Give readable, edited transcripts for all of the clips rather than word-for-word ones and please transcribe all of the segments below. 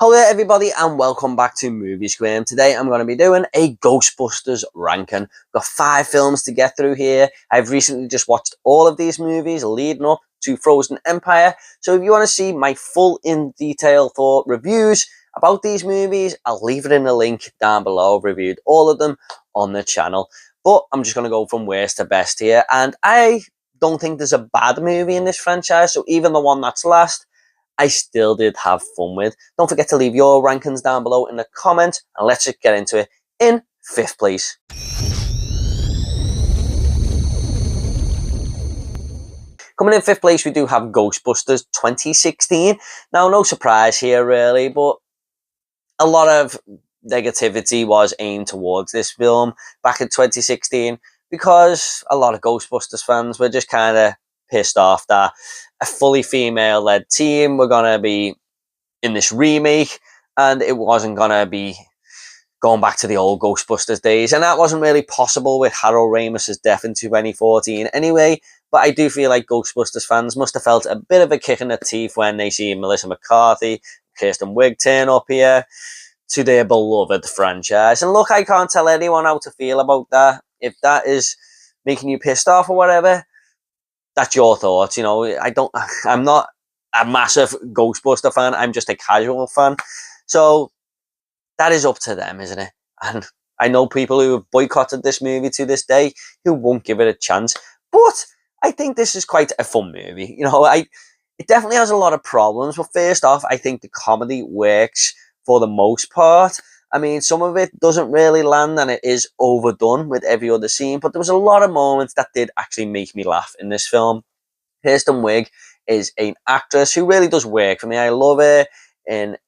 Hello everybody and welcome back to Movie Squirm. Today I'm going to be doing a Ghostbusters ranking. Got 5 films to get through here. I've recently just watched all of these movies leading up to Frozen Empire. So if you want to see my full in detail for reviews about these movies, I'll leave it in the link down below. I've reviewed all of them on the channel. But I'm just going to go from worst to best here. And I don't think there's a bad movie in this franchise. So even the one that's last, I still did have fun with. Don't forget to leave your rankings down below in the comments, and let's just get into it. In 5th place, coming in 5th place, we do have Ghostbusters 2016. Now, no surprise here really, but a lot of negativity was aimed towards this film back in 2016 because a lot of Ghostbusters fans were just kind of pissed off that a fully female-led team were going to be in this remake, and it wasn't going to be going back to the old Ghostbusters days, and that wasn't really possible with Harold Ramis's death in 2014 anyway. But I do feel like Ghostbusters fans must have felt a bit of a kick in the teeth when they see Melissa McCarthy, Kirsten Wiig turn up here to their beloved franchise. And look, I can't tell anyone how to feel about that. If that is making you pissed off or whatever, that's your thoughts. You know, I'm not a massive Ghostbuster fan. I'm just a casual fan. So that is up to them, isn't it? And I know people who have boycotted this movie to this day who won't give it a chance. But I think this is quite a fun movie. You know, it definitely has a lot of problems. But first off, I think the comedy works for the most part. I mean, some of it doesn't really land and it is overdone with every other scene, but there was a lot of moments that did actually make me laugh in this film. Kirsten Wiig is an actress who really does work for me. I love her in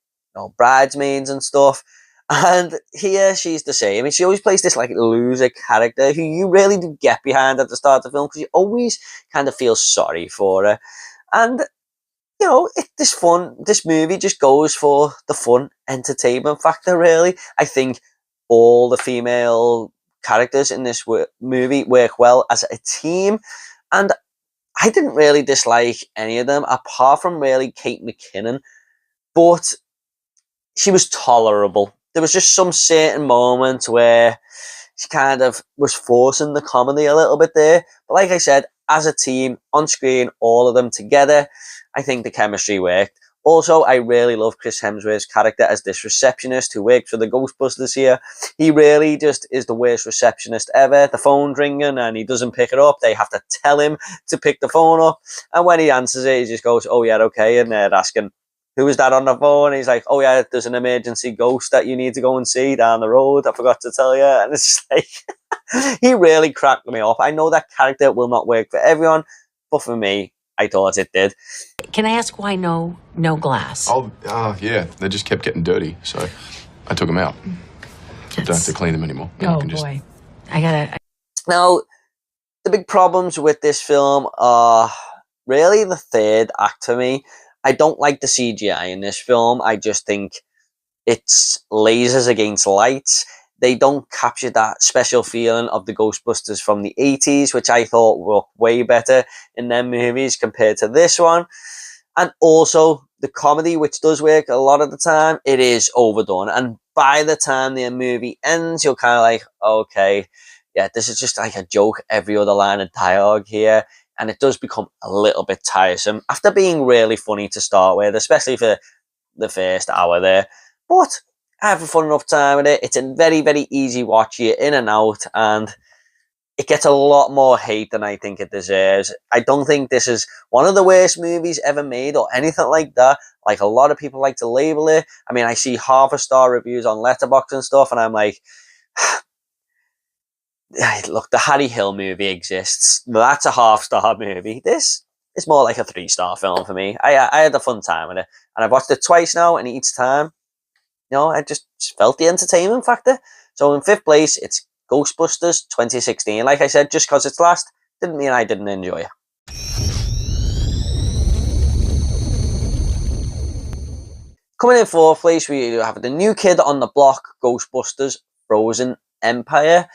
Bridesmaids and stuff. And here she's the same. I mean, she always plays this like loser character who you really do get behind at the start of the film because you always kind of feel sorry for her. And you know, this movie just goes for the fun entertainment factor, really. I think all the female characters in this movie work well as a team, and I didn't really dislike any of them, apart from really Kate McKinnon, but she was tolerable. There was just some certain moments where she kind of was forcing the comedy a little bit there, but like I said, as a team, on screen, all of them together, I think the chemistry worked. Also, I really love Chris Hemsworth's character as this receptionist who works for the Ghostbusters here. He really just is the worst receptionist ever. The phone's ringing and he doesn't pick it up. They have to tell him to pick the phone up. And when he answers it, he just goes, "Oh yeah, okay." And they're asking, "Who is that on the phone?" And he's like, "Oh yeah, there's an emergency ghost that you need to go and see down the road. I forgot to tell you." And it's just like, he really cracked me up. I know that character will not work for everyone, but for me, I thought it did. Can I ask why no glass? Oh, yeah. They just kept getting dirty, so I took them out. I don't have to clean them anymore. Oh, boy. I gotta... Now, the big problems with this film are really the third act for me. I don't like the CGI in this film. I just think it's lasers against lights. They don't capture that special feeling of the Ghostbusters from the 80s, which I thought worked way better in their movies compared to this one. And also, the comedy, which does work a lot of the time, it is overdone. And by the time the movie ends, you're kind of like, okay, yeah, this is just like a joke every other line of dialogue here. And it does become a little bit tiresome after being really funny to start with, especially for the first hour there. But I have a fun enough time with it. It's a very, very easy watch. You're in and out, and it gets a lot more hate than I think it deserves. I don't think this is one of the worst movies ever made or anything like that, like a lot of people like to label it. I mean, I see half-a-star reviews on Letterboxd and stuff, and I'm like, look, the Harry Hill movie exists. That's a half-star movie. This is more like a 3-star film for me. I had a fun time with it, and I've watched it twice now, and each time, you know, I just felt the entertainment factor. So in 5th place, it's Ghostbusters 2016. Like I said, just because it's last, didn't mean I didn't enjoy it. Coming in 4th place, we have the new kid on the block, Ghostbusters Frozen Empire.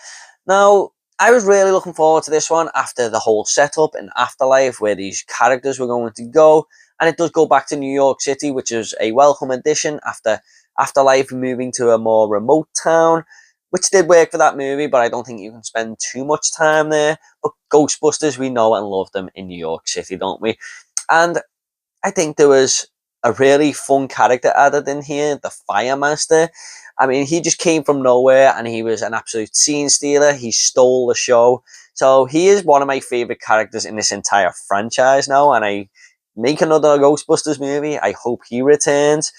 Now, I was really looking forward to this one after the whole setup in Afterlife, where these characters were going to go. and it does go back to New York City, which is a welcome addition after Afterlife moving to a more remote town, which did work for that movie, but I don't think you can spend too much time there. But Ghostbusters, we know and love them in New York City, don't we? And I think there was a really fun character added in here, the Fire Master. I mean, he just came from nowhere and he was an absolute scene stealer. He stole the show. So he is one of my favourite characters in this entire franchise now, and I make another Ghostbusters movie. I hope he returns.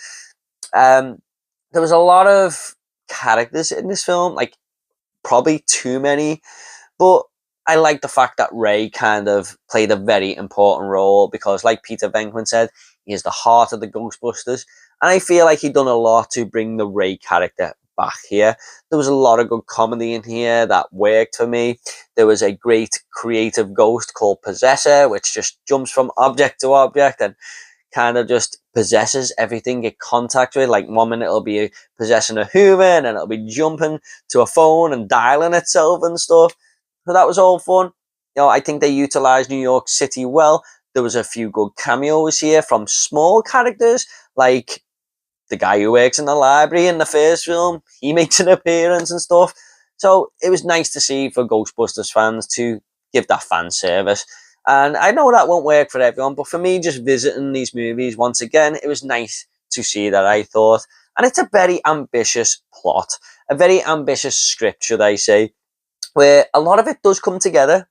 There was a lot of characters in this film, like probably too many, but I like the fact that Ray kind of played a very important role because, like Peter Venkman said, he is the heart of the Ghostbusters, and I feel like he done a lot to bring the Ray character back here. There was a lot of good comedy in here that worked for me. There was a great creative ghost called Possessor, which just jumps from object to object and kind of just possesses everything it contacts with. Like 1 minute it'll be possessing a human, and it'll be jumping to a phone and dialing itself and stuff. So that was all fun. You know, I think they utilized New York City well. There was a few good cameos here from small characters, like the guy who works in the library in the first film. He makes an appearance and stuff. So it was nice to see for Ghostbusters fans to give that fan service. And I know that won't work for everyone, but for me, just visiting these movies once again, it was nice to see that, I thought. And it's a very ambitious plot, a very ambitious script, should I say, where a lot of it does come together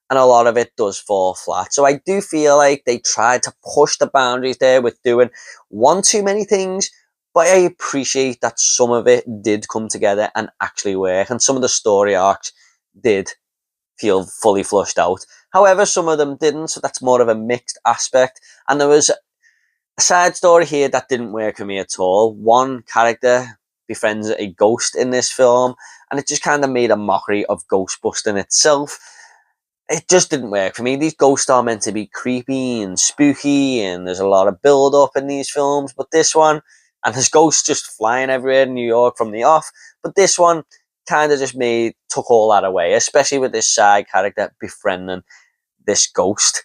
and a lot of it does fall flat. So I do feel like they tried to push the boundaries there with doing one too many things, but I appreciate that some of it did come together and actually work, and some of the story arcs did feel fully flushed out. However, some of them didn't, so that's more of a mixed aspect. And there was a side story here that didn't work for me at all. One character befriends a ghost in this film, and it just kind of made a mockery of Ghostbusting itself. It just didn't work for me. These ghosts are meant to be creepy and spooky, and there's a lot of build up in these films, but this one, and there's ghosts just flying everywhere in New York from the off, but this one kind of just took all that away, especially with this side character befriending this ghost.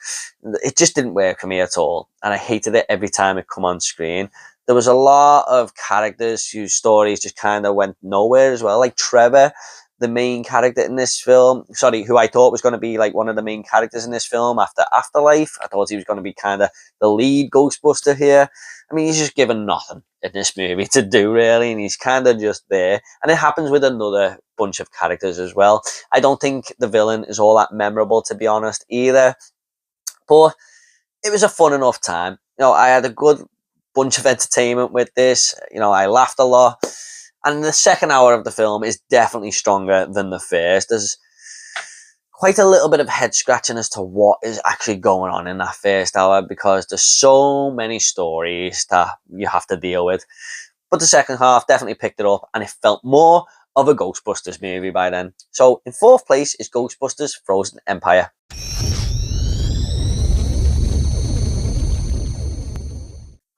It just didn't work for me at all, and I hated it every time it come on screen. There was a lot of characters whose stories just kind of went nowhere as well, like Trevor, the main character in this film, who I thought was going to be like one of the main characters in this film after Afterlife. I thought he was going to be kind of the lead Ghostbuster here. I mean, he's just given nothing in this movie to do, really, and he's kind of just there. And it happens with another bunch of characters as well. I don't think the villain is all that memorable, to be honest, either. But it was a fun enough time. You know, I had a good bunch of entertainment with this. You know, I laughed a lot. And the second hour of the film is definitely stronger than the first. There's quite a little bit of head scratching as to what is actually going on in that first hour, because there's so many stories that you have to deal with. But the second half definitely picked it up, and it felt more of a Ghostbusters movie by then. So in fourth place is Ghostbusters Frozen Empire.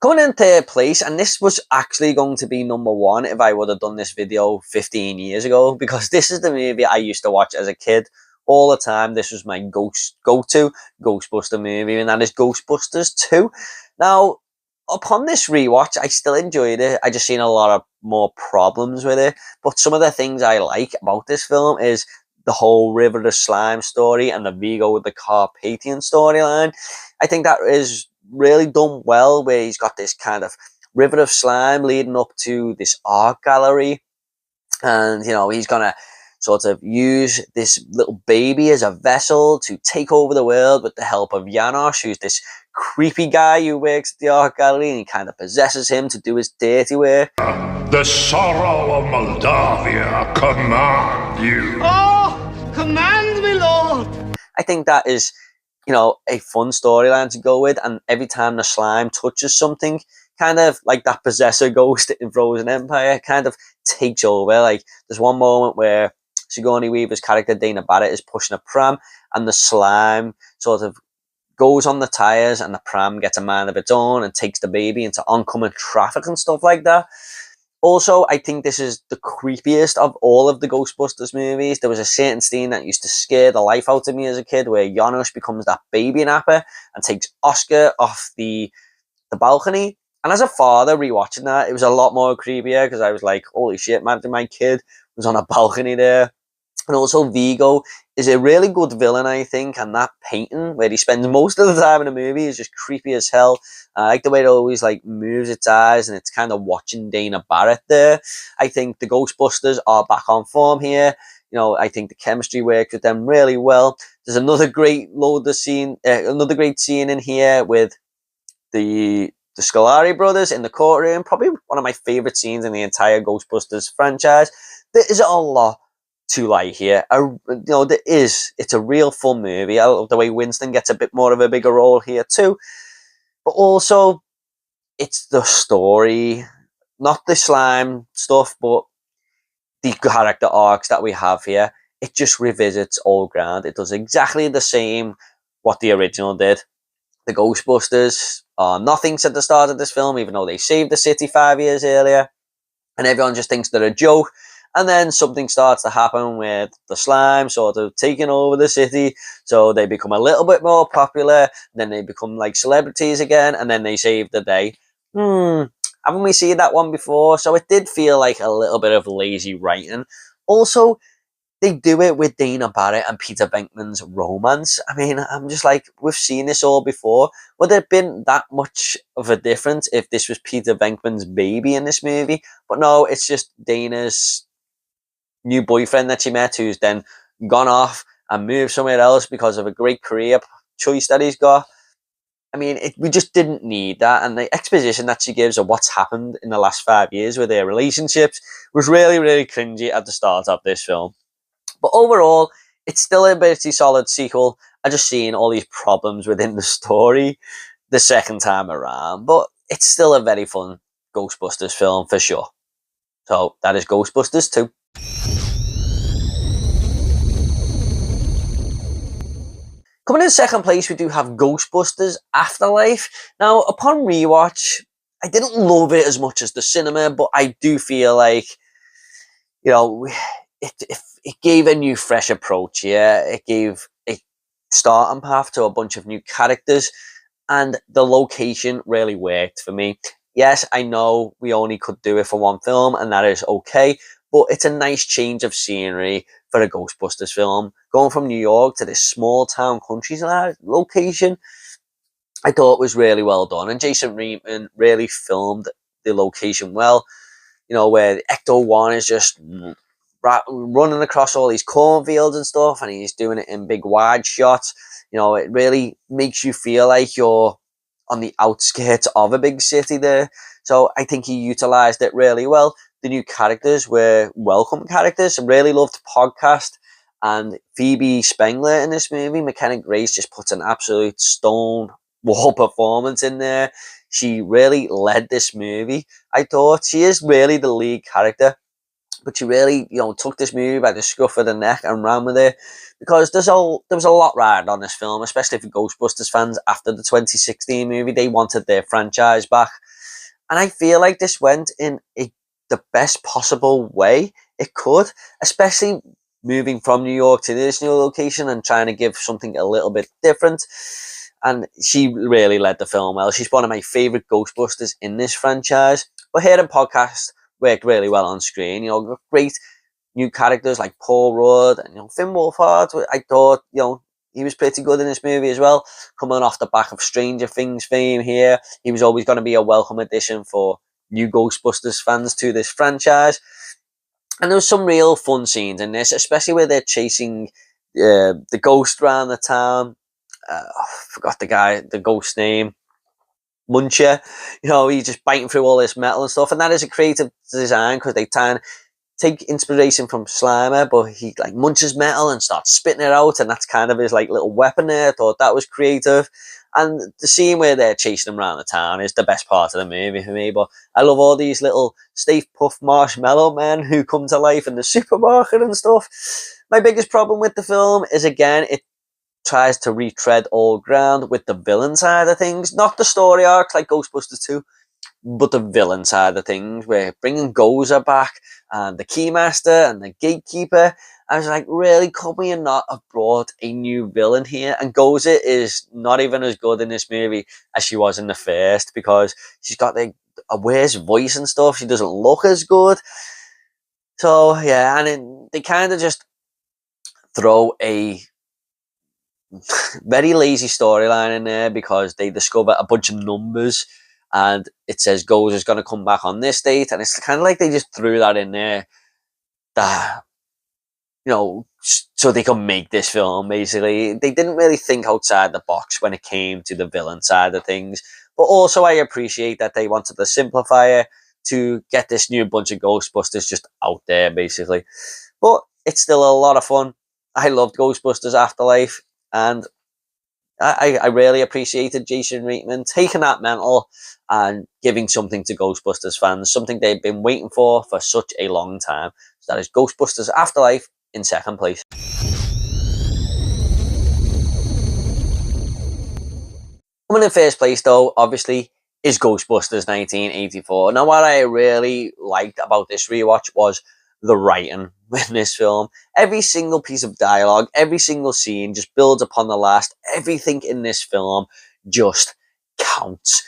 Coming in third place, and this was actually going to be number one if I would have done this video 15 years ago, because this is the movie I used to watch as a kid all the time. This was my go-to Ghostbuster movie, and that is Ghostbusters 2. Now, upon this rewatch, I still enjoyed it. I just seen a lot of more problems with it, but some of the things I like about this film is the whole River of Slime story and the Vigo the Carpathian storyline. I think that is really done well, where he's got this kind of river of slime leading up to this art gallery, and you know, he's gonna sort of use this little baby as a vessel to take over the world with the help of Janosch, who's this creepy guy who works at the art gallery, and he kind of possesses him to do his dirty work. The sorrow of Moldavia command you. Oh, command me, Lord. I think that is, you know, a fun storyline to go with, and every time the slime touches something, kind of like that possessor ghost in Frozen Empire, kind of takes over. Like, there's one moment where Sigourney Weaver's character Dana Barrett is pushing a pram, and the slime sort of goes on the tires, and the pram gets a mind of its own and takes the baby into oncoming traffic and stuff like that. Also, I think this is the creepiest of all of the Ghostbusters movies. There was a certain scene that used to scare the life out of me as a kid, where Janosch becomes that baby napper and takes Oscar off the the balcony. And as a father rewatching that, it was a lot more creepier because I was like, holy shit, imagine my kid was on a balcony there. And also Vigo is a really good villain, I think, and that painting where he spends most of the time in the movie is just creepy as hell. I like the way it always like moves its eyes and it's kind of watching Dana Barrett there. I think the Ghostbusters are back on form here. You know, I think the chemistry works with them really well. There's another great another great scene in here with the Scolari brothers in the courtroom. Probably one of my favorite scenes in the entire Ghostbusters franchise. There is a lot to like here. It's a real fun movie. I love the way Winston gets a bit more of a bigger role here too. But also, it's the story, not the slime stuff, but the character arcs that we have here. It just revisits old ground. It does exactly the same what the original did. The Ghostbusters are nothing at the start of this film, even though they saved the city 5 years earlier. And everyone just thinks they're a joke. And then something starts to happen with the slime sort of taking over the city. So they become a little bit more popular. Then they become like celebrities again. And then they save the day. Haven't we seen that one before? So it did feel like a little bit of lazy writing. Also, they do it with Dana Barrett and Peter Venkman's romance. I mean, I'm just like, we've seen this all before. Would there have been that much of a difference if this was Peter Venkman's baby in this movie? But no, it's just Dana's new boyfriend that she met, who's then gone off and moved somewhere else because of a great career choice that he's got. I mean, we just didn't need that. And the exposition that she gives of what's happened in the last 5 years with their relationships was really, really cringy at the start of this film. But overall, it's still a pretty solid sequel. I just seen all these problems within the story the second time around. But it's still a very fun Ghostbusters film for sure. So that is Ghostbusters 2. Coming in second place, we do have Ghostbusters Afterlife. Now, upon rewatch, I didn't love it as much as the cinema, but I do feel like, you know, it gave a new, fresh approach here. It gave a starting path to a bunch of new characters, and the location really worked for me. Yes, I know we only could do it for one film, and that is okay, but it's a nice change of scenery for a Ghostbusters film. Going from New York to this small town countryside location, I thought was really well done. And Jason Reitman really filmed the location well. You know, where Ecto-1 is just running across all these cornfields and stuff, and he's doing it in big wide shots. You know, it really makes you feel like you're on the outskirts of a big city there. So I think he utilized it really well. The new characters were welcome characters. I really loved Podcast and Phoebe Spengler in this movie. McKenna Grace just puts an absolute stone wall performance in there. She really led this movie. I thought she is really the lead character, but she really, took this movie by the scruff of the neck and ran with it, because there was a lot riding on this film, especially for Ghostbusters fans. After the 2016 movie, they wanted their franchise back, and I feel like this went in the best possible way it could, especially moving from New York to this new location and trying to give something a little bit different. And she really led the film well. She's one of my favourite Ghostbusters in this franchise. But here in Podcast worked really well on screen. Great new characters like Paul Rudd and Finn Wolfhard. I thought he was pretty good in this movie as well. Coming off the back of Stranger Things fame here, he was always going to be a welcome addition for new Ghostbusters fans to this franchise. And there was some real fun scenes in this, especially where they're chasing the ghost around the town. I forgot the ghost name. Muncher. He's just biting through all this metal and stuff. And that is a creative design, because they take inspiration from Slimer, but he munches metal and starts spitting it out, and that's kind of his little weapon there. I thought that was creative. And the scene where they're chasing him around the town is the best part of the movie for me. But I love all these little Stay Puft Marshmallow men who come to life in the supermarket and stuff. My biggest problem with the film is, again, it tries to retread old ground with the villain side of things. Not the story arcs like Ghostbusters 2, but the villain side of things, where bringing Gozer back and the Keymaster and the Gatekeeper. I was like, really, could we not have brought a new villain here? And Gozer is not even as good in this movie as she was in the first, because she's got a worse voice and stuff. She doesn't look as good. So yeah, and then they kind of just throw a very lazy storyline in there, because they discover a bunch of numbers and it says Gozer's going to come back on this date, and it's kind of like they just threw that in there, that, you know, so they could make this film. Basically, they didn't really think outside the box when it came to the villain side of things. But also, I appreciate that they wanted to simplify it to get this new bunch of Ghostbusters just out there, basically. But it's still a lot of fun. I loved Ghostbusters Afterlife, and I really appreciated Jason Reitman taking that mantle and giving something to Ghostbusters fans, something they've been waiting for such a long time. So that is Ghostbusters Afterlife in second place. Coming in first place, though, obviously, is Ghostbusters 1984. Now, what I really liked about this rewatch was the writing in this film. Every single piece of dialogue, every single scene just builds upon the last. Everything in this film just counts.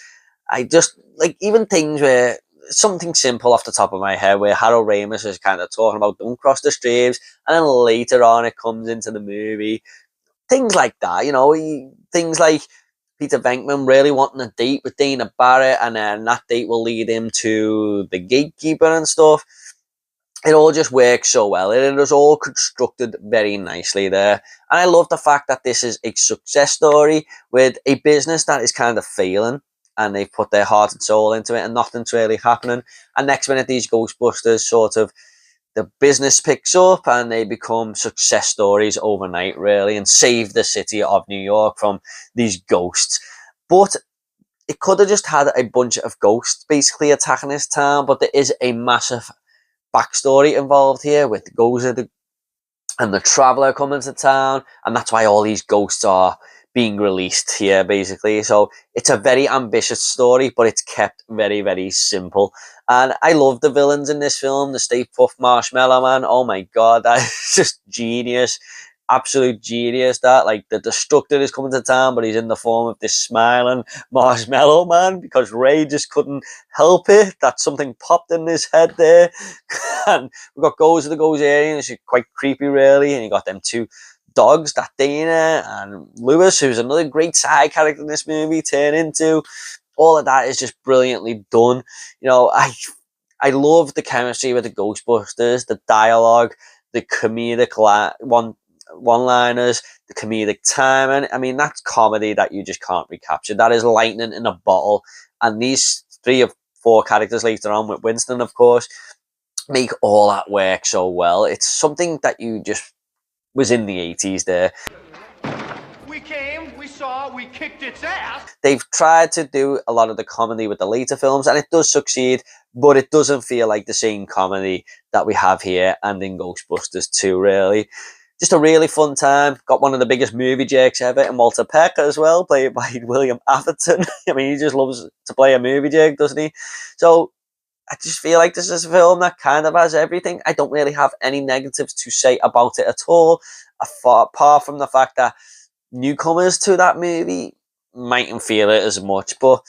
I just, like, even things where, something simple off the top of my head, where Harold Ramis is kind of talking about don't cross the streams, and then later on it comes into the movie. Things like that, you know, things like Peter Venkman really wanting a date with Dana Barrett, and then that date will lead him to the Gatekeeper and stuff. It all just works so well. It is all constructed very nicely there. And I love the fact that this is a success story with a business that is kind of failing, and they've put their heart and soul into it and nothing's really happening. And next minute, these Ghostbusters sort of, the business picks up and they become success stories overnight, really, and save the city of New York from these ghosts. But it could have just had a bunch of ghosts basically attacking this town, but there is a massive backstory involved here with Gozer and the Traveller coming to town, and that's why all these ghosts are being released here, basically. So it's a very ambitious story, but it's kept very, very simple. And I love the villains in this film. The Stay Puft Marshmallow Man, oh my god, that is just genius. Absolute genius. That, like, the Destructor is coming to town, but he's in the form of this smiling Marshmallow Man, because Ray just couldn't help it that something popped in his head there. And we've got Gozer the Gozerian, which is quite creepy, really, and you got them two dogs that Dana and Lewis, who's another great side character in this movie, turn into. All of that is just brilliantly done. You know, I love the chemistry with the Ghostbusters, the dialogue, the comedic one-liners, the comedic timing. I mean, that's comedy that you just can't recapture. That is lightning in a bottle. And these 3 or 4 characters later on, with Winston, of course, make all that work so well. It's something that you just was in the 80s there. We came, we saw, we kicked its ass. They've tried to do a lot of the comedy with the later films, and it does succeed, but it doesn't feel like the same comedy that we have here and in Ghostbusters 2, really. Just a really fun time. Got one of the biggest movie jerks ever in Walter Peck as well, played by William Atherton. I mean, he just loves to play a movie jerk, doesn't he? So I just feel like this is a film that kind of has everything. I don't really have any negatives to say about it at all, apart from the fact that newcomers to that movie mightn't feel it as much. But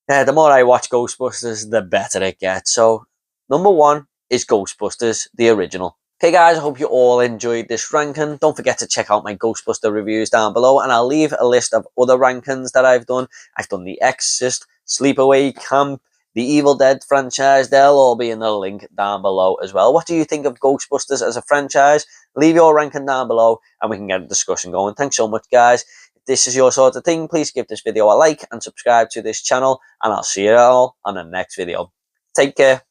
yeah, the more I watch Ghostbusters, the better it gets. So number 1 is Ghostbusters, the original. Okay guys, I hope you all enjoyed this ranking. Don't forget to check out my Ghostbuster reviews down below, and I'll leave a list of other rankings that I've done. I've done The Exorcist, Sleepaway Camp, the Evil Dead franchise. They'll all be in the link down below as well. What do you think of Ghostbusters as a franchise? Leave your ranking down below and we can get a discussion going. Thanks so much, guys. If this is your sort of thing, please give this video a like and subscribe to this channel, and I'll see you all on the next video. Take care.